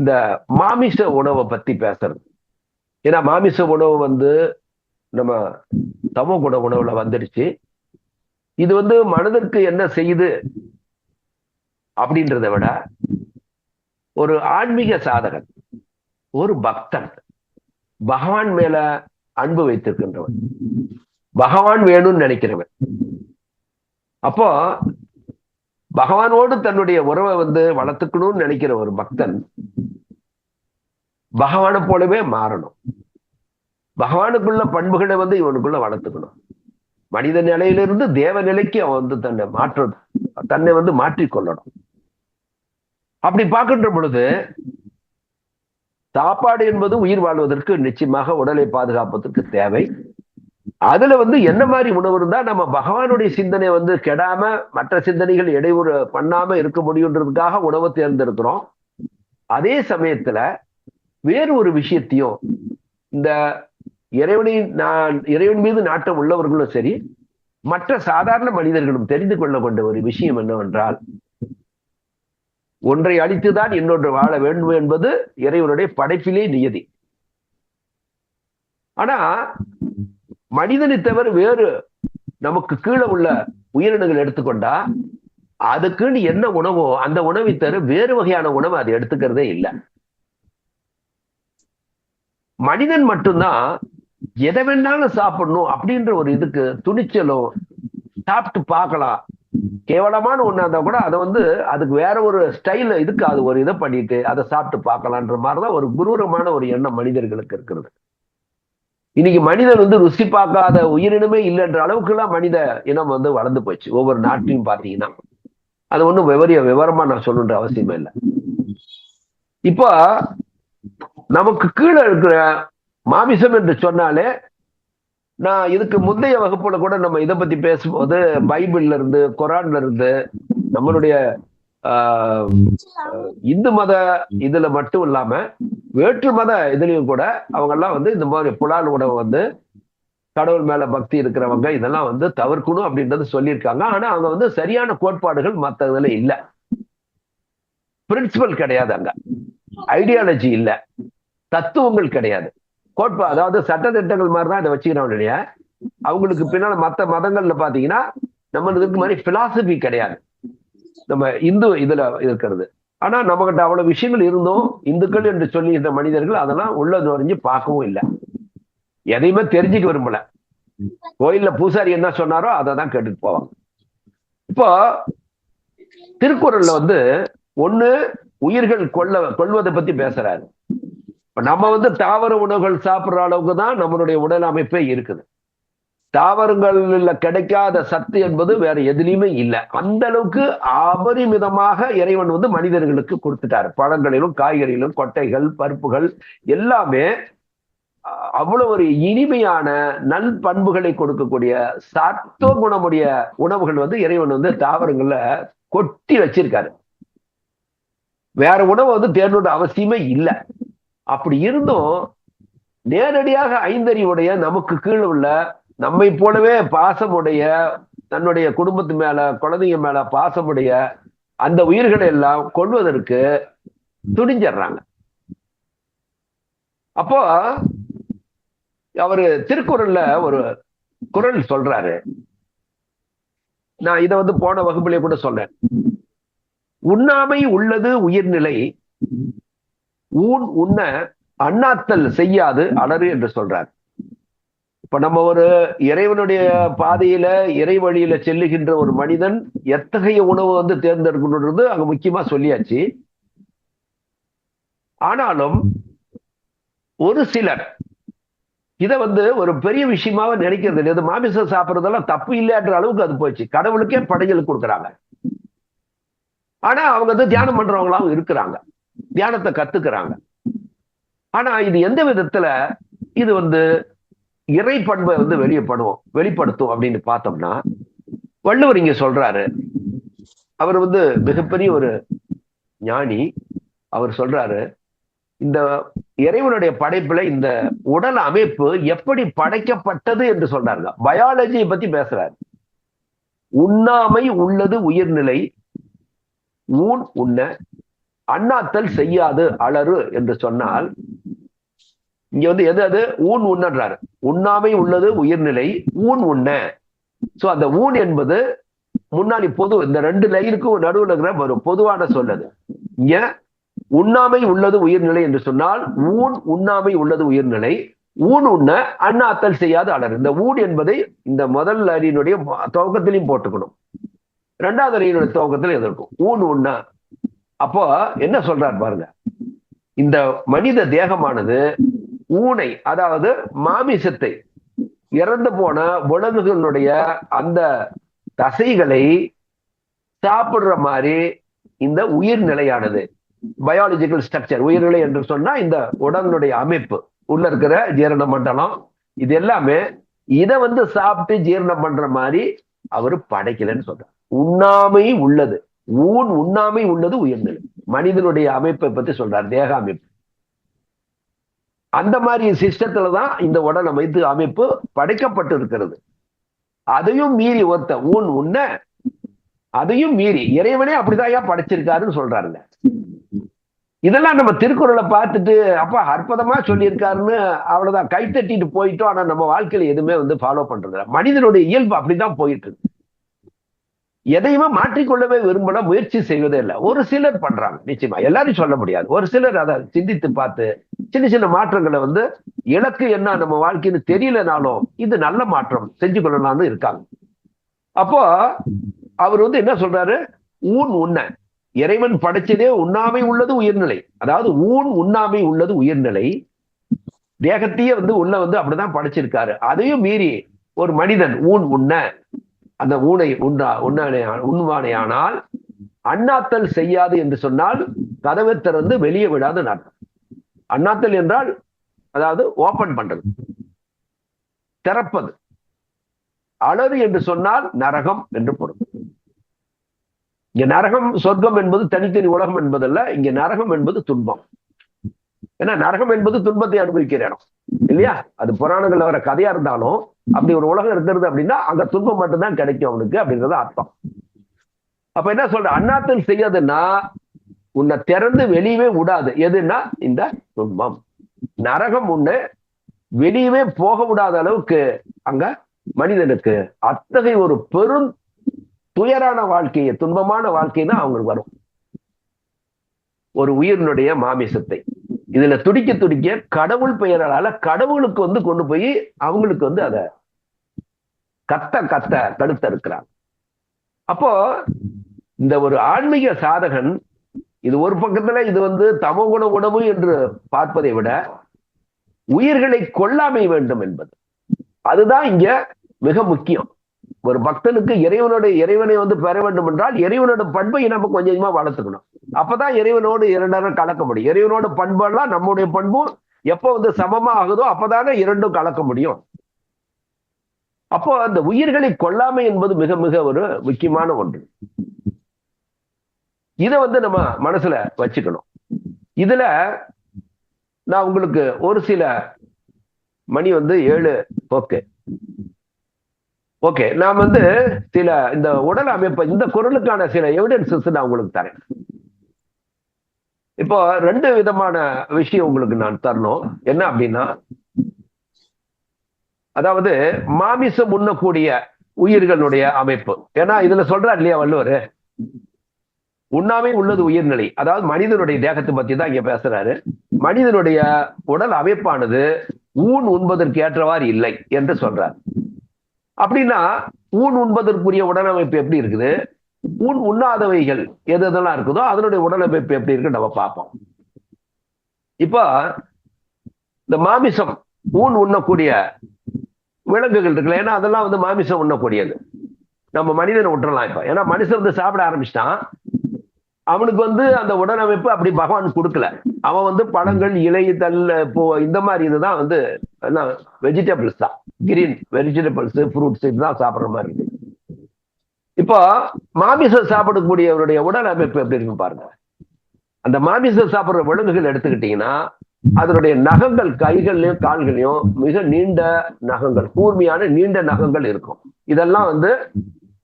இந்த மாமிச உணவை பத்தி பேசுறது. ஏன்னா மாமிச உணவு வந்து நம்ம தமோ குண உணவுல வந்துடுச்சு. இது வந்து மனதிற்கு என்ன செய்யுது அப்படின்றத விட ஒரு ஆன்மீக சாதகன், ஒரு பக்தன், பகவான் மேல அன்பு வைத்திருக்கின்றவன், பகவான் வேணும்னு நினைக்கிறவன், அப்போ பகவானோடு தன்னுடைய உறவை வந்து வளர்த்துக்கணும்னு நினைக்கிற ஒரு பக்தன் பகவானை போலவே மாறணும். பகவானுக்குள்ள பண்புகளை வந்து இவனுக்குள்ள வளர்த்துக்கணும். மனித நிலையிலிருந்து தேவ நிலைக்கு அவன் வந்து தன்னை வந்து மாற்றிக்கொள்ளணும். அப்படி பார்க்கின்ற பொழுது சாப்பாடு என்பது உயிர் வாழ்வதற்கு நிச்சயமாக உடலை பாதுகாப்பதற்கு தேவை. அதுல வந்து என்ன மாதிரி உணவு இருந்தா நம்ம பகவானுடைய சிந்தனை வந்து கெடாம மற்ற சிந்தனைகள் இடையூறு பண்ணாம இருக்க முடியுன்றதுக்காக உணவை தேர்ந்தெடுக்கிறோம். அதே சமயத்துல வேறு ஒரு விஷயத்தையும் இந்த இறைவன் மீது நாட்டம் உள்ளவர்களும் சரி, மற்ற சாதாரண மனிதர்களும் தெரிந்து கொள்ள கொண்ட ஒரு விஷயம் என்னவென்றால், ஒன்றை அழித்துதான் இன்னொன்று வாழ வேண்டும் என்பது இறைவனுடைய படைப்பிலே நியதி. ஆனா மனிதனை தவிர வேறு நமக்கு கீழே உள்ள உயிரினங்கள் எடுத்துக்கொண்டா அதுக்குன்னு என்ன உணவோ அந்த உணவை தவிர வேறு வகையான உணவு அது எடுத்துக்கிறதே இல்லை. மனிதன் மட்டும்தான் எதை வேணாலும் சாப்பிடணும் அப்படின்ற ஒரு இதுக்கு துணிச்சலும், சாப்பிட்டு பார்க்கலாம், கேவலமான ஒண்ணா இருந்தா கூட அதை வந்து அதுக்கு வேற ஒரு ஸ்டைல இதுக்கு அது ஒரு இதை பண்ணிட்டு அதை சாப்பிட்டு பார்க்கலான்ற மாதிரிதான் ஒரு குரூரமான ஒரு எண்ணம் மனிதர்களுக்கு இருக்கிறது. இன்னைக்கு மனிதன் வந்து ருசி பார்க்காத உயிரினமே இல்லைன்ற அளவுக்கு எல்லாம் மனித இனம் வந்து வளர்ந்து போச்சு. ஒவ்வொரு நாட்டிலையும் பாத்தீங்கன்னா அது ஒண்ணும் விவரமா நான் சொல்லணுன்ற அவசியமே இல்லை. இப்போ நமக்கு கீழே இருக்கிற மாமிசம் என்று சொன்னாலே, நான் இதுக்கு முந்தைய வகுப்புல கூட நம்ம இதை பத்தி பேசும்போது பைபிள்ல இருந்து குரான்ல இருந்து நம்மளுடைய இந்து மத இதுல மட்டும் இல்லாம வேற்று மத இதுலயும் கூட அவங்க எல்லாம் வந்து இந்த மாதிரி புலால் உணவு வந்து கடவுள் மேல பக்தி இருக்கிறவங்க இதெல்லாம் வந்து தவிர்க்கணும் அப்படின்றது சொல்லியிருக்காங்க. ஆனா அவங்க வந்து சரியான கோட்பாடுகள் மற்ற இதுல இல்ல, பிரின்சிபல் கிடையாது, அங்க ஐடியாலஜி இல்ல, தத்துவங்கள் கிடையாது, அதாவது சட்டத்திட்டங்கள் மாதிரிதான் இதை வச்சுக்கிறோம் இல்லையா. அவங்களுக்கு பின்னால மற்ற மதங்கள்ல பாத்தீங்கன்னா நம்ம இதுக்கு மாதிரி பிலாசபி கிடையாது, நம்ம இந்து இதுல இருக்கிறது. ஆனா நம்ம கிட்ட அவ்வளவு விஷயங்கள் இருந்தோம். இந்துக்கள் என்று சொல்லி இந்த மனிதர்கள் அதெல்லாம் உள்ள நுழைஞ்சு பார்க்கவும் இல்லை, எதையுமே தெரிஞ்சுக்க விரும்பல. கோயில்ல பூசாரி என்ன சொன்னாரோ அதை தான் கேட்டுட்டு போவாங்க. இப்போ திருக்குறள்ல வந்து ஒண்ணு உயிர்கள் கொள்வதை பத்தி பேசுறாரு. நம்ம வந்து தாவர உணவுகள் சாப்பிடுற அளவுக்கு தான் நம்மளுடைய உடல் அமைப்பே இருக்குது. தாவரங்கள்ல கிடைக்காத சத்து என்பது வேற எதுலையுமே இல்லை. அந்த அளவுக்கு அபரிமிதமாக இறைவன் வந்து மனிதர்களுக்கு கொடுத்துட்டாரு. பழங்களிலும் காய்கறிகளும் கொட்டைகள் பருப்புகள் எல்லாமே அவ்வளவு ஒரு இனிமையான நல் பண்புகளை கொடுக்கக்கூடிய சத்துவ குணமுடைய உணவுகள் வந்து இறைவன் வந்து தாவரங்கள்ல கொட்டி வச்சிருக்காரு. வேற உணவு வந்து தேர்ந்தோட அவசியமே இல்லை. அப்படி இருந்தும் நேரடியாக ஐந்தறிவுடைய நமக்கு கீழே உள்ள நம்மை போலவே பாசமுடைய தன்னுடைய குடும்பத்து மேல குழந்தைங்க மேல பாசமுடைய அந்த உயிர்களை எல்லாம் கொள்வதற்கு துணிஞ்சிடுறாங்க. அப்போ அவரு திருக்குறள்ல ஒரு குறள் சொல்றாரு. நான் இதை வந்து போன வகுப்பிலே கூட சொன்னேன். உண்ணாமை உள்ளது உயிர்நிலை, ஊன் உண்ண அண்ணாத்தல் செய்யாது அலறு என்று சொல்றார். இப்ப நம்ம ஒரு இறைவனுடைய பாதையில இறை வழியில செல்லுகின்ற ஒரு மனிதன் எத்தகைய உணவு வந்து தேர்ந்தெடுக்கணுன்றது அங்க முக்கியமா சொல்லியாச்சு. ஆனாலும் ஒரு சிலர் இதை வந்து ஒரு பெரிய விஷயமாவே நினைக்கிறது இல்லையா. மாமிசம் சாப்பிட்றதெல்லாம் தப்பு இல்லைன்ற அளவுக்கு அது போயிடுச்சு. கடவுளுக்கே படையல் கொடுக்குறாங்க. ஆனா அவங்க வந்து தியானம் பண்றவங்களாவும் இருக்கிறாங்க, தியானத்தை கத்துக்கிறாங்க. ஆனா இது எந்த விதத்துல இது வந்து இறை பண்பை வந்து வெளிப்படுத்தும் அப்படின்னு பார்த்தோம்னா, வள்ளுவர் இங்க சொல்றாரு. அவர் வந்து மிகப்பெரிய ஒரு ஞானி. அவர் சொல்றாரு, இந்த இறைவனுடைய படைப்புல இந்த உடல் அமைப்பு எப்படி படைக்கப்பட்டது என்று சொல்றாங்க. பயாலஜியை பத்தி பேசுறாரு. உண்ணாமை உள்ளது உயிர்நிலை, ஊன் உண்ண அண்ணாத்தல் செய்யாது அலறு என்று சொன்னால் இங்க வந்து எது அது ஊன் உண்ணன்றாரு. உண்ணாமை உள்ளது உயிர்நிலை, ஊன் உண்ண. சோ அந்த ஊன் என்பது முன்னாடி பொது, இந்த 2 லைனுக்கும் நடுவில் இருக்கிற ஒரு பொதுவான சொல்லது. இங்க உண்ணாமை உள்ளது உயிர்நிலை என்று சொன்னால் ஊன் உண்ணாமை உள்ளது உயிர்நிலை, ஊன் உண்ண அண்ணாத்தல் செய்யாது அலறு. இந்த ஊன் என்பதை இந்த முதல் அரியினுடைய துவக்கத்திலையும் போட்டுக்கணும், 2வது அரியினுடைய துவக்கத்திலும் எதிர்க்கும் ஊன் உண்ண. அப்போ என்ன சொல்றாரு பாருங்க, இந்த மனித தேகமானது ஊனை, அதாவது மாமிசத்தை, இறந்து போன விலங்குகளுடைய அந்த தசைகளை சாப்பிடுற மாதிரி இந்த உயிர்நிலையானது, பயாலஜிக்கல் ஸ்ட்ரக்சர், உயிர்நிலை என்று சொன்னா இந்த உடலுடைய அமைப்பு, உள்ள இருக்கிற ஜீரண மண்டலம், இது எல்லாமே இதை வந்து சாப்பிட்டு ஜீரணம் பண்ற மாதிரி அவரு படைக்கலன்னு சொல்றார். உண்ணாமை உள்ளது, ஊன் உண்ணாமை உள்ளது உயிர்நிலை. மனிதனுடைய அமைப்பை பத்தி சொல்றார், தேக அமைப்பு. அந்த மாதிரி சிஸ்டத்துலதான் இந்த உடல் அமைப்பு படைக்கப்பட்டு இருக்கிறது. அதையும் மீறி ஒருத்த ஊன் உண்ண, அதையும் மீறி இறைவனே அப்படிதான் படைச்சிருக்காருன்னு சொல்றாருங்க. இதெல்லாம் நம்ம திருக்குறளை பார்த்துட்டு அப்பா அற்புதமா சொல்லியிருக்காருன்னு அவ்வளவுதான் கை தட்டிட்டு போயிட்டோம். ஆனா நம்ம வாழ்க்கையில எதுவுமே வந்து ஃபாலோ பண்றது, மனிதனுடைய இயல்பு அப்படிதான் போயிட்டு இருக்கு. எதையுமே மாற்றிக்கொள்ளவே விரும்பினா முயற்சி செய்வதே இல்லை. ஒரு சிலர் பண்றாங்க, நிச்சயமா எல்லாரும் சொல்ல முடியாது. ஒரு சிலர் அதை சிந்தித்து பார்த்து சின்ன சின்ன மாற்றங்களை வந்து இலக்கு என்ன நம்ம வாழ்க்கைன்னு தெரியலனாலும் இது நல்ல மாற்றம் செஞ்சு கொள்ளலாம்னு இருக்காங்க. அப்போ அவர் வந்து என்ன சொல்றாரு, ஊன் உண்ண, இறைவன் படைச்சதே உண்ணாமை உள்ளது உயிர்நிலை. அதாவது ஊன் உண்ணாமை உள்ளது உயிர்நிலை, தேகத்தையே வந்து உள்ள வந்து அப்படிதான் படைச்சிருக்காரு. அதையும் மீறி ஒரு மனிதன் ஊன் உண்ண, அந்த ஊனை உண்வானையானால் அண்ணாத்தல் செய்யாது என்று சொன்னால் கதவை திறந்து வெளியே விடாது அர்த்தம். அண்ணாத்தல் என்றால் அதாவது ஓபன் பண்றது, திறப்பது. அலறு என்று சொன்னால் நரகம் என்று பொருள். இங்க நரகம் சொர்க்கம் என்பது தனித்தனி உலகம் என்பதல்ல, இங்க நரகம் என்பது துன்பம். ஏன்னா நரகம் என்பது துன்பத்தை அனுபவிக்கிற இடம் இல்லையா? அது புராணங்கள்ல வர கதையா இருந்தாலும் அப்படி ஒரு உலகம் இருக்கிறது அப்படின்னா அங்க துன்பம் மட்டும்தான் கிடைக்கும் அவனுக்கு அப்படின்றத அர்த்தம். அப்ப என்ன சொல்ற, அண்ணாத்தல் செய்யாதுன்னா உன்னை திறந்து வெளியவே விடாது. எதுன்னா இந்த துன்பம். நரகம் உன்னை வெளியவே போக விடாத அளவுக்கு அங்க மனிதனுக்கு அத்தகைய ஒரு பெரும் துயரான வாழ்க்கையை, துன்பமான வாழ்க்கைன்னா அவங்களுக்கு வரும். ஒரு உயிரினுடைய மாமிசத்தை இதுல துடிக்க துடிக்க கடவுள் பெயரால கடவுளுக்கு வந்து கொண்டு போய் அவங்களுக்கு வந்து அதை கத்த தடுத்த இருக்கிறார். அப்போ இந்த ஒரு ஆன்மீக சாதகன் இது ஒரு பக்கத்துல இது வந்து தமோகுண உணவு என்று பார்ப்பதை விட உயிர்களை கொல்லாமை வேண்டும் என்பது, அதுதான் இங்க மிக முக்கியம். ஒரு பக்தனுக்கு இறைவனை வந்து பெற வேண்டும் என்றால் இறைவனோட பண்பை நம்ம கொஞ்சம் கொஞ்சமா வளர்த்துக்கணும். அப்பதான் இறைவனோடு இரண்டரும் கலக்க முடியும். இறைவனோட பண்பெல்லாம் நம்முடைய பண்பும் எப்போ வந்து சமமா ஆகுதோ அப்பதானே இரண்டும் கலக்க முடியும். அப்போ அந்த உயிர்களை கொல்லாமை என்பது மிக மிக ஒரு முக்கியமான ஒன்று. இதை வந்து நம்ம மனசுல வச்சுக்கணும். இதுல நான் உங்களுக்கு ஒரு சில மணி வந்து 7 ஓகே நான் வந்து சில இந்த உடல் அமைப்பு இந்த குரலுக்கான சில எவிடன்சஸ் நான் உங்களுக்கு தரேன். இப்போ 2 விதமான விஷயம் உங்களுக்கு நான் தரணும். என்ன அப்படின்னா, அதாவது மாமிசம் உண்ணக்கூடிய உயிர்களுடைய அமைப்பு. ஏன்னா இதுல சொல்றாரு இல்லையா வள்ளுவர், உண்ணாமை உள்ளது உயிர்நிலை. அதாவது மனிதனுடைய தேகத்தை பத்தி தான் இங்க பேசுறாரு. மனிதனுடைய உடல் அமைப்பானது ஊன் உண்பதற்கு ஏற்றவாறு இல்லை என்று சொல்றார். அப்படின்னா ஊன் உண்பதற்குரிய உடலமைப்பு எப்படி இருக்குது, ஊன் உண்ணாதவைகள் எது எதெல்லாம் இருக்குதோ அதனுடைய உடலமைப்பு எப்படி இருக்கு நம்ம பார்ப்போம். இப்போ இந்த மாமிசம் ஊன் உண்ணக்கூடிய விலங்குகள் இருக்குல்ல, ஏன்னா அதெல்லாம் வந்து மாமிசம் உண்ணக்கூடியது. நம்ம மனிதனை விட்டுறலாம் இப்ப, ஏன்னா மனுஷன் வந்து சாப்பிட ஆரம்பிச்சிட்டான். அவனுக்கு வந்து அந்த உடலமைப்பு அப்படி பகவான் கொடுக்கல. அவன் வந்து பழங்கள், இலை, தள், இப்போ இந்த மாதிரி இதுதான் வந்து வெஜிடபிள்ஸ் தான், கிரீன் வெஜிடபிள்ஸ், ஃப்ரூட்ஸ் இதுதான் சாப்பிட்ற மாதிரி இருக்கு. இப்போ மாமிசம் சாப்பிடக்கூடியவருடைய உடல் அமைப்பு எப்படி இருக்கு பாருங்க. அந்த மாமிசம் சாப்பிடுற விலங்குகள் எடுத்துக்கிட்டீங்கன்னா அதனுடைய நகங்கள் கைகள்லயும் கால்களையும் மிக நீண்ட நகங்கள், கூர்மையான நீண்ட நகங்கள் இருக்கும். இதெல்லாம் வந்து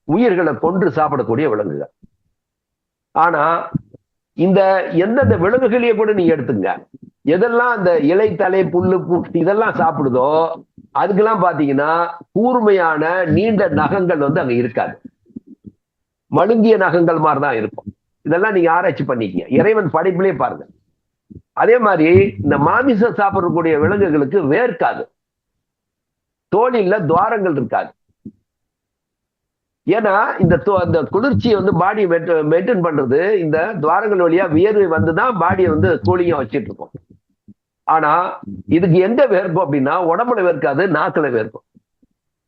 உயிர்களை கொன்று சாப்பிடக்கூடிய விலங்குகள். ஆனா இந்த எந்தெந்த விலங்குகளையே கூட நீங்க எடுத்துங்க, எதெல்லாம் அந்த இலை தலை புல்லு பூச்சி இதெல்லாம் சாப்பிடுதோ அதுக்கெல்லாம் பாத்தீங்கன்னா கூர்மையான நீண்ட நகங்கள் வந்து அங்க இருக்காது, மழுங்கிய நகங்கள் மாதிரிதான் இருக்கும். இதெல்லாம் நீங்க ஆராய்ச்சி பண்ணிக்கங்க, இறைவன் படைப்பிலே பாருங்க. அதே மாதிரி இந்த மாமிசம் சாப்பிடக்கூடிய விலங்குகளுக்கு வேர்க்காது, தோலில துவாரங்கள் இருக்காது. ஏன்னா இந்த குளிர்ச்சியை வந்து பாடி மெயின்டைன் பண்றது இந்த துவாரங்கள் வழியா வியர்வை வந்துதான் பாடியை வந்து கூலிங்கா வச்சிட்டு இருக்கோம். ஆனா இதுக்கு எங்க வேர்க்கும் அப்படின்னா உடம்புல வேர்க்காது, நாக்குல வேர்க்கும்.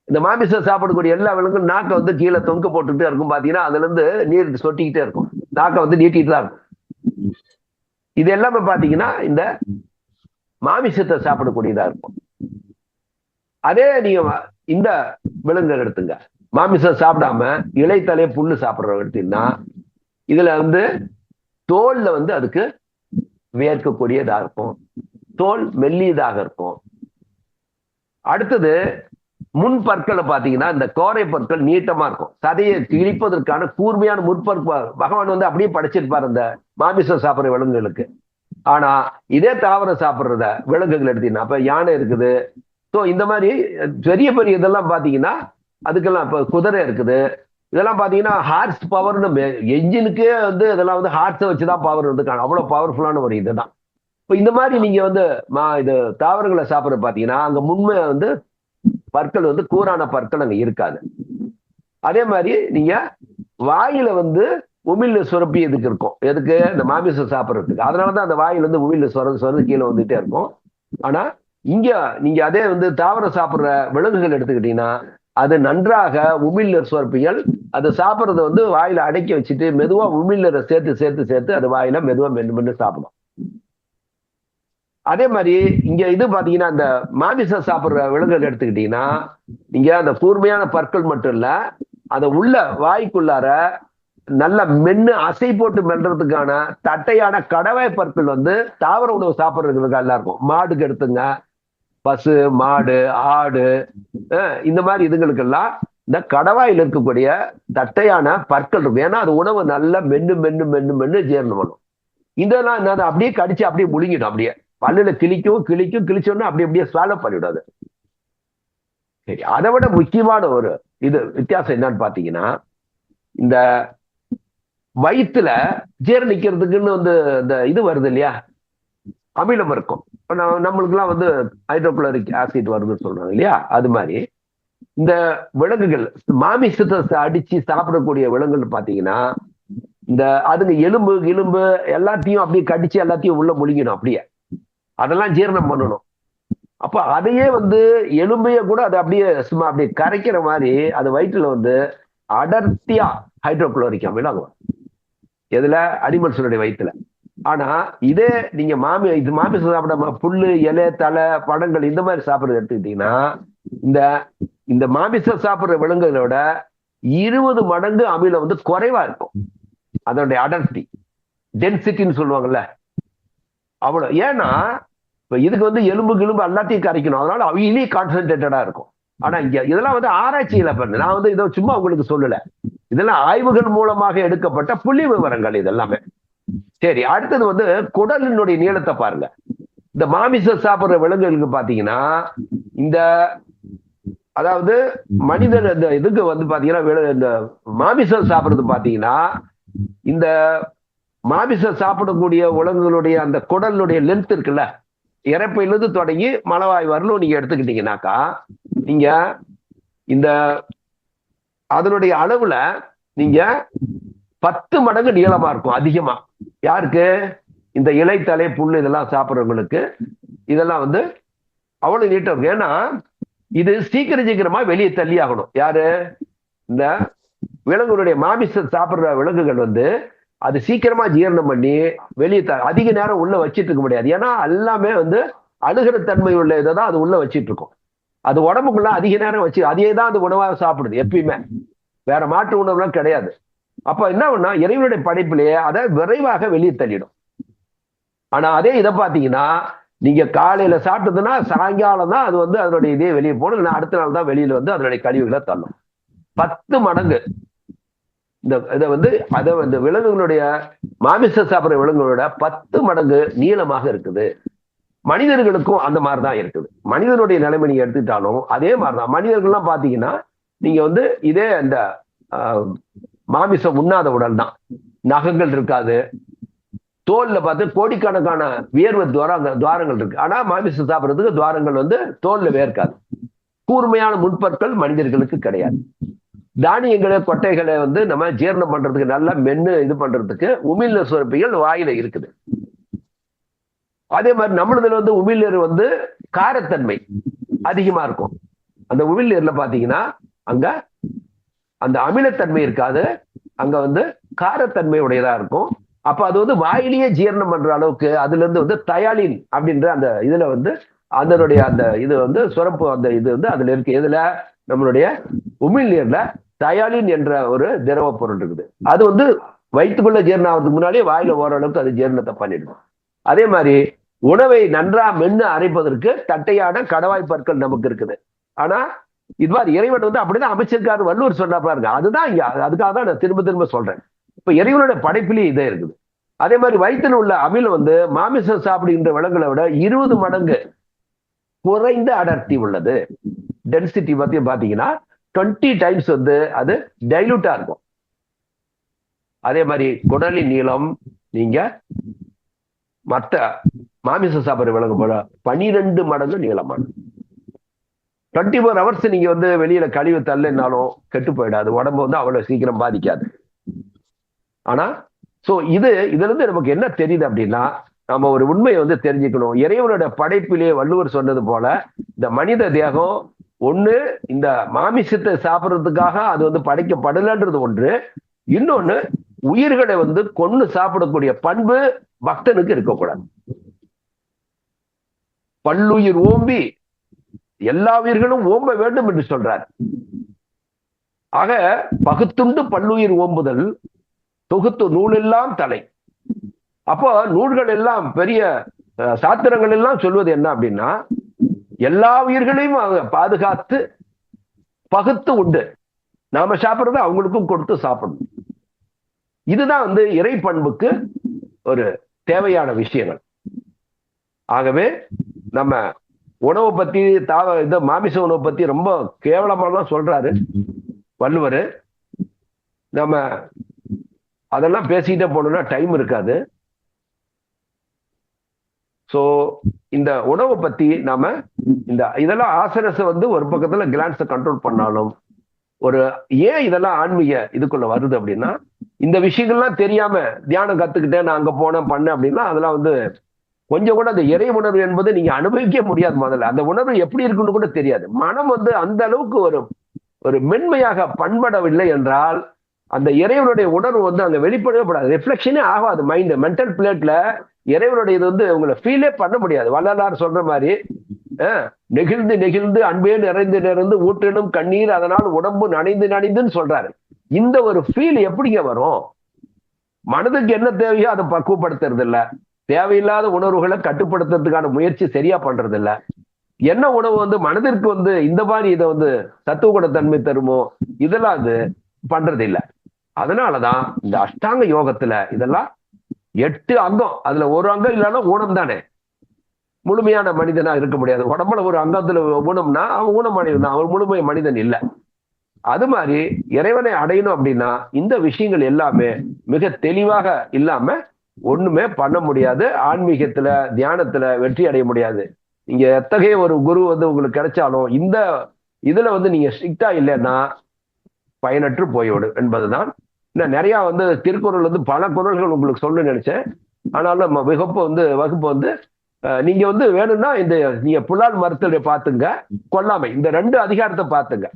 இந்த மாமிசம் சாப்பிடக்கூடிய எல்லா விலங்கும் நாக்கை வந்து கீழே தொங்க போட்டுக்கிட்டே இருக்கும், பாத்தீங்கன்னா அதுல இருந்து நீர் சொட்டிக்கிட்டே இருக்கும், நாக்கை வந்து நீட்டிட்டு தான் இருக்கும். இது எல்லாமே பாத்தீங்கன்னா இந்த மாமிசத்தை சாப்பிடக்கூடியதா இருக்கும். அதே நீங்க இந்த விலங்குகள் எடுத்துங்க, மாமிசம் சாப்பிடாம இலைத்தலை புல்லு சாப்பிடுற எடுத்தீங்கன்னா இதுல வந்து தோல்ல வந்து அதுக்கு வேர்க்கக்கூடியதா இருக்கும், தோல் மெல்லியதாக இருக்கும். அடுத்தது முன் பற்களை பாத்தீங்கன்னா இந்த கோரை பற்கள் நீட்டமா இருக்கும், சதையை கிழிப்பதற்கான கூர்மையான முற்பற்கள் பகவான் வந்து அப்படியே படைச்சிருப்பார் அந்த மாமிசம் சாப்பிடுற விலங்குகளுக்கு. ஆனா இதே தாவரம் சாப்பிடுறத விலங்குகள் எடுத்தீங்கன்னா இப்ப யானை இருக்குது, ஸோ இந்த மாதிரி பெரிய பெரிய இதெல்லாம் பாத்தீங்கன்னா அதுக்கெல்லாம் இப்ப குதிரை இருக்குது, இதெல்லாம் பாத்தீங்கன்னா ஹார்ஸ் பவர்னு என்ஜினுக்கே வந்து இதெல்லாம் வந்து ஹார்ஸை வச்சுதான் பவர் வந்து அவ்வளவு பவர்ஃபுல்லான ஒரு இதுதான். இப்போ இந்த மாதிரி நீங்க வந்து இது தாவரங்களை சாப்பிட பாத்தீங்கன்னா அங்க முன்மை வந்து பற்கள் வந்து கூரான பற்கள் அங்க இருக்காது. அதே மாதிரி நீங்க வாயில வந்து உமிழ் சுரப்பி எதுக்கு இருக்கும், எதுக்கு இந்த மாமிசம் சாப்பிட்றதுக்கு, அதனாலதான் அந்த வாயில இருந்து உமிழ் சொரந்து கீழே வந்துட்டே இருக்கும். ஆனா இங்க நீங்க அதே வந்து தாவரம் சாப்பிடுற விலங்குகள் எடுத்துக்கிட்டீங்கன்னா அது நன்றாக உமிழ்நீர் சுரப்பிகள் அது சாப்பிட்றத வந்து வாயில அடக்கி வச்சுட்டு மெதுவா உமிழ்நீரை சேர்த்து சேர்த்து சேர்த்து அது வாயில மெதுவா மென்று மென்று சாப்பிடும். அதே மாதிரி இங்க இது பாத்தீங்கன்னா இந்த மாமிசம் சாப்பிடுற விலங்குகள் எடுத்துக்கிட்டீங்கன்னா இங்க அந்த கூர்மையான பற்கள் மட்டும் இல்ல, அந்த உள்ள வாய்க்குள்ளார நல்ல மென்னு அசை போட்டு மெல்றதுக்கான தட்டையான கடவாய் பற்கள் வந்து தாவர உணவு சாப்பிடுறதுக்கு எல்லாம் இருக்கும். மாடுக்கு எடுத்துங்க, பசு மாடு ஆடு இந்த மாதிரி இதுங்களுக்கெல்லாம் இந்த கடவாயில் இருக்கக்கூடிய தட்டையான பற்கள் இருக்கும், ஏன்னா அது உணவு நல்லா மென்னு மென்னு மென்னு மென்னு ஜீரணம் பண்ணும். இதெல்லாம் என்ன அப்படியே கடிச்சு அப்படியே முழுங்கிடும், அப்படியே பல்லுல கிழிக்கும் கிழிக்கும் கிழிச்சோன்னா அப்படி அப்படியே ஸ்வாலோ பண்ணிவிடாது. சரி, அதை விட முக்கியமான ஒரு இது வித்தியாசம் என்னன்னு பாத்தீங்கன்னா இந்த வயிற்றுல ஜீரணிக்கிறதுக்குன்னு வந்து இந்த இது வருது இல்லையா, அமிலம் இருக்கும். நம்மளுக்கு எல்லாம் வந்து ஹைட்ரோகுளோரிக் ஆசிட் வருதுன்னு சொல்றாங்க இல்லையா, அது மாதிரி இந்த விலங்குகள் மாமிசத்தை அடிச்சு சாப்பிடக்கூடிய விலங்குகள் பாத்தீங்கன்னா இந்த அதுங்க எலும்பு எலும்பு எல்லாத்தையும் அப்படியே கடிச்சு எல்லாத்தையும் உள்ள முழுங்கிடும், அப்படியே அதெல்லாம் ஜீரணம் பண்ணணும். அப்ப அதையே வந்து எலும்பையே கூட அதை அப்படியே சும்மா அப்படியே கரைக்கிற மாதிரி அது வயிற்றுல வந்து அடர்த்தியா ஹைட்ரோகுளோரிக் அமிலம் எதுல அனிமல்ஸுடைய வயிற்றுல. ஆனா இதே நீங்க மாமிசம் சாப்பிட புல்லு இலை தலை பழங்கள் இந்த மாதிரி சாப்பிடுறது எடுத்துக்கிட்டீங்கன்னா இந்த இந்த மாமிசம் சாப்பிடுற விலங்குகளோட 20 மடங்கு அமிலம் வந்து குறைவா இருக்கும், அதனுடைய அடர்த்தி டென்சிட்டின்னு சொல்லுவாங்கல்ல அவ்வளவு. ஏன்னா இப்ப இதுக்கு வந்து எலும்பு கிளும்பு எல்லாத்தையும் கரைக்கணும், அதனால அவையிலேயே கான்சென்ட்ரேட்டடா இருக்கும். ஆனா இங்க இதெல்லாம் வந்து ஆராய்ச்சியில பண்ணு, நான் வந்து இதை சும்மா உங்களுக்கு சொல்லல, இதெல்லாம் ஆய்வுகள் மூலமாக எடுக்கப்பட்ட புள்ளி விவரங்கள் இதெல்லாமே. சரி, அடுத்தது வந்து குடலினுடைய நீளத்தை பாருங்க. இந்த மாமிசம் சாப்பிடுற விலங்குகளுக்கு பாத்தீங்கன்னா இந்த அதாவது மனிதன் இந்த இதுக்கு வந்து பாத்தீங்கன்னா இந்த மாமிசம் சாப்பிடுறது பாத்தீங்கன்னா இந்த மாமிசம் சாப்பிடக்கூடிய விலங்குகளுடைய அந்த குடலுடைய லென்த் இருக்குல்ல, இறப்பையிலிருந்து தொடங்கி மலவாய் வரலும் நீங்க எடுத்துக்கிட்டீங்கன்னாக்கா நீங்க இந்த அதனுடைய அளவுல நீங்க 10 மடங்கு நீளமா இருக்கும் அதிகமா. யாருக்கு? இந்த இலை தலை புல்லு இதெல்லாம் சாப்பிட்றவங்களுக்கு இதெல்லாம் வந்து அவ்வளவு நீட்டம் இருக்கும். ஏன்னா இது சீக்கிரமா வெளியே தள்ளி ஆகணும். யாரு? இந்த விலங்குகளுடைய மாமிசம் சாப்பிடுற விலங்குகள் வந்து அது சீக்கிரமா ஜீரணம் பண்ணி வெளியே அதிக நேரம் உள்ள வச்சிட்டு இருக்க முடியாது. ஏன்னா எல்லாமே வந்து அழுகிற தன்மை உள்ள இதை தான் அது உள்ள வச்சிட்டு இருக்கும். அது உடம்புக்குள்ள அதிக நேரம் வச்சு அதே தான் அது உணவாக சாப்பிடுது எப்பயுமே, வேற மாற்று உணவுலாம் கிடையாது. அப்ப என்ன பண்ணா இறைவனுடைய படைப்பிலேயே அதை விரைவாக வெளியே தள்ளிடும். ஆனா அதே இதை பாத்தீங்கன்னா நீங்க காலையில சாப்பிட்டதுன்னா சாயங்காலம் தான் அது வந்து அதனுடைய இதே வெளியே போகணும், அடுத்த நாள் தான் வெளியில வந்து அதனுடைய கழிவுகளை தள்ளும். 10 மடங்கு இந்த இதை வந்து அதை வந்து விலங்குகளுடைய மாமிச சாப்பிட்ற விலங்குகளோட 10 மடங்கு நீளமாக இருக்குது. மனிதர்களுக்கும் அந்த மாதிரிதான் இருக்குது. மனிதனுடைய நிலைமை நீங்க எடுத்துக்கிட்டாலும் அதே மாதிரிதான். மனிதர்கள்லாம் பாத்தீங்கன்னா நீங்க வந்து இதே அந்த மாமிசம் உண்ணாத உடல் தான். நகங்கள் இருக்காது. தோல்ல பார்த்து கோடிக்கணக்கான வியர்வை துவாரங்கள் இருக்கு. ஆனா மாமிசம் சாப்பிட்றதுக்கு துவாரங்கள் வந்து தோல்ல வேர்க்காது. கூர்மையான முன்பற்கள் மனிதர்களுக்கு கிடையாது. தானியங்களை கொட்டைகளை வந்து நம்ம ஜீரணம் பண்றதுக்கு நல்லா மென்னு இது பண்றதுக்கு உமிழ்நீர் சுரப்பிகள் வாயில இருக்குது. அதே மாதிரி நம்மளதுல வந்து உமிழ்நீர் வந்து காரத்தன்மை அதிகமா இருக்கும். அந்த உமிழ்நீர்ல பாத்தீங்கன்னா அங்க அந்த அமிலத்தன்மை இருக்காது, அங்க வந்து காரத்தன்மை உடையதா இருக்கும். அப்ப அது வந்து வாயிலேயே ஜீரணம் பண்ற அளவுக்கு அதுல இருந்து வந்து தயாலின் அப்படின்ற அந்த இதுல வந்து அதனுடைய அந்த இது வந்து சுரப்பு அந்த இது வந்து அதுல இருக்கு. இதுல நம்மளுடைய உமிழ்நீர்ல தயாலின் என்ற ஒரு திரவ பொருள் இருக்குது. அது வந்து வயிற்றுக்குள்ள ஜீரணம் ஆகிறதுக்கு முன்னாலே வாயில ஓரளவுக்கு அது ஜீரணத்தை பண்ணிடும். அதே மாதிரி உணவை நன்றா மென்னு அரைப்பதற்கு தட்டையான கடவாய் பற்கள் நமக்கு இருக்குது. ஆனா இது மாதிரி இறைவன் வந்து அப்படிதான் அமைச்சிருக்காரு. வள்ளுவர் சொன்னா பாருங்க. அதுதான் இங்க அதுக்காக தான் நான் திரும்ப திரும்ப சொல்றேன். இப்ப இறைவனுடைய படைப்பிலேயே இதே இருக்குது. அதே மாதிரி வயிற்றில் உள்ள அமிலம் வந்து மாமிசம் சாப்பிடுகின்ற விலங்குகளை விட 20 மடங்கு குறைந்த அடர்த்தி உள்ளது. டென்சிட்டி பத்தி பாத்தீங்கன்னா 20 டைம்ஸ் வந்து அது டைலூட்டா இருக்கும். அதே மாதிரி குடலின் நீளம் நீங்க மற்ற மாமிசம் சாப்பிடுற விலங்கு போல 12 மடங்கு நீளமான. 24 ஹவர்ஸ் நீங்க வந்து வெளியில கழிவு தள்ளினாலும் கெட்டு போயிடாது. உடம்பு வந்து அவ்வளவு சீக்கிரம் பாதிக்காது. ஆனா சோ இதுல இருந்து நமக்கு என்ன தெரியுது அப்படின்னா, நம்ம ஒரு உண்மையை வந்து தெரிஞ்சுக்கணும். இறைவனோட படைப்பிலே வள்ளுவர் சொன்னது போல இந்த மனித தேகம் ஒண்ணு இந்த மாமிசத்தை சாப்பிடுறதுக்காக அது வந்து படைக்கப்படலன்றது ஒன்று. இன்னொன்னு உயிர்களை வந்து கொன்னு சாப்பிடக்கூடிய பண்பு பக்தனுக்கு இருக்கக்கூடாது. பல்லுயிர் ஓம்பி எல்லா உயிர்களும் ஓம்ப வேண்டும் என்று சொல்றார். ஆக பகுத்துண்டு பல்லுயிர் ஓம்புதல் தொகுத்து நூலெல்லாம் தலை. அப்போ நூல்கள் எல்லாம் பெரிய சாத்திரங்கள் எல்லாம் சொல்வது என்ன அப்படின்னா, எல்லா உயிர்களையும் பாதுகாத்து பகுத்து உண்டு. நாம சாப்பிடுறத அவங்களுக்கும் கொடுத்து சாப்பிடணும். இதுதான் வந்து இறை பண்புக்கு ஒரு தேவையான விஷயங்கள். ஆகவே நம்ம உணவை பத்தி இந்த மாமிச உணவை பத்தி ரொம்ப கேவலமா தான் சொல்றாரு வள்ளுவர். நம்ம அதெல்லாம் பேசிக்கிட்டே போனோம்னா டைம் இருக்காது. சோ இந்த உணவை பத்தி நாம இதெல்லாம் ஆசனத்தை வந்து ஒரு பக்கத்துல கிளான்ஸை கண்ட்ரோல் பண்ணாலும் ஏன் இதெல்லாம் ஆன்மீக இதுக்குள்ள வருது அப்படின்னா, இந்த விஷயங்கள்லாம் தெரியாம தியானம் கத்துக்கிட்டேன் நான் அங்க போனேன் பண்ணேன் அப்படின்னா அதெல்லாம் வந்து கொஞ்சம் கூட அந்த இறை உணர்வு என்பது நீங்க அனுபவிக்க முடியாது. முதல்ல அந்த உணர்வு எப்படி இருக்குன்னு கூட தெரியாது. மனம் வந்து அந்த அளவுக்கு ஒரு மென்மையாக பண்படவில்லை என்றால் அந்த இறைவனுடைய உணர்வு வந்து அங்க வெளிப்படப்படாது. ரிஃப்ளெக்ஷனே ஆகாது. மைண்ட் மென்டல் பிளேட்ல இறைவனுடைய இது வந்து உங்களை ஃபீலே பண்ண முடியாது. வள்ளலார் சொல்ற மாதிரி நெகிழ்ந்து நெகிழ்ந்து அன்பே நிறைந்து நிறைந்து ஊற்றினும் கண்ணீர் அதனால் உடம்பு நனைந்து நனைந்துன்னு சொல்றாரு. இந்த ஒரு ஃபீல் எப்படிங்க வரும்? மனதுக்கு என்ன தேவையோ அதை பக்குவப்படுத்துறது இல்ல. தேவையில்லாத உணர்வுகளை கட்டுப்படுத்துறதுக்கான முயற்சி சரியா பண்றது இல்ல. என்ன உணவு வந்து மனதிற்கு வந்து இந்த மாதிரி இதை வந்து சத்துவ குணத்தன்மை தருமோ இதெல்லாம் அது பண்றது இல்லை. அதனாலதான் இந்த அஷ்டாங்க யோகத்துல இதெல்லாம் 8 அங்கம். அதுல ஒரு அங்கம் இல்லைன்னா ஊனம் தானே. முழுமையான மனிதனா இருக்க முடியாது. உடம்புல ஒரு அங்கத்துல ஊனம்னா அவன் ஊனமனிதன் தான், அவன் முழுமை மனிதன் இல்லை. அது மாதிரி இறைவனை அடையணும் அப்படின்னா இந்த விஷயங்கள் எல்லாமே மிக தெளிவாக இல்லாம ஒண்ணுமே பண்ண முடியாது. ஆன்மீகத்துல தியானத்துல வெற்றி அடைய முடியாது. இங்க எத்தகைய ஒரு குரு வந்து உங்களுக்கு கிடைச்சாலும் இந்த இதுல வந்து நீங்க ஸ்ட்ரிக்டா இல்லைன்னா பயனற்று போய்விடும் என்பதுதான். நிறைய வந்து திருக்குறள் வந்து பல குறள்கள் உங்களுக்கு சொல்ல நினைச்சேன். ஆனாலும் வகுப்பு வந்து நீங்க வந்து வேணும்னா நீங்க புலால் மறுத்தலை பாத்துங்க, கொல்லாமை இந்த 2 அதிகாரத்தை பாத்துங்க.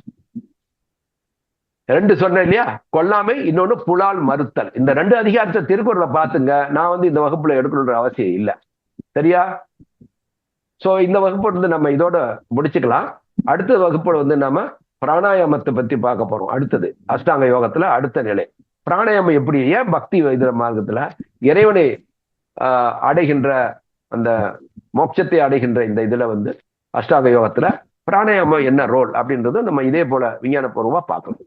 2 சொன்னேன் இல்லையா, கொல்லாமை இன்னொன்னு புலால் மறுத்தல். இந்த 2 அதிகாரத்தை திருக்குறளை பாத்துங்க. நான் வந்து இந்த வகுப்புல எடுக்கணுன்ற அவசியம் இல்லை. சரியா? சோ இந்த வகுப்பு வந்து நம்ம இதோட முடிச்சுக்கலாம். அடுத்த வகுப்புல வந்து நம்ம பிராணாயாமத்தை பத்தி பார்க்க போறோம். அடுத்தது அஷ்டாங்க யோகத்துல அடுத்த நிலை பிராணாயாமம். எப்படி ஏன் பக்தி வைத்திய மார்க்கத்துல இறைவனை அடைகின்ற அந்த மோட்சத்தை அடைகின்ற இந்த இதுல வந்து அஷ்டாங்க யோகத்துல பிராணாயாமம் என்ன ரோல் அப்படின்றத நம்ம இதே போல விஞ்ஞானபூர்வமா பார்க்கணும்.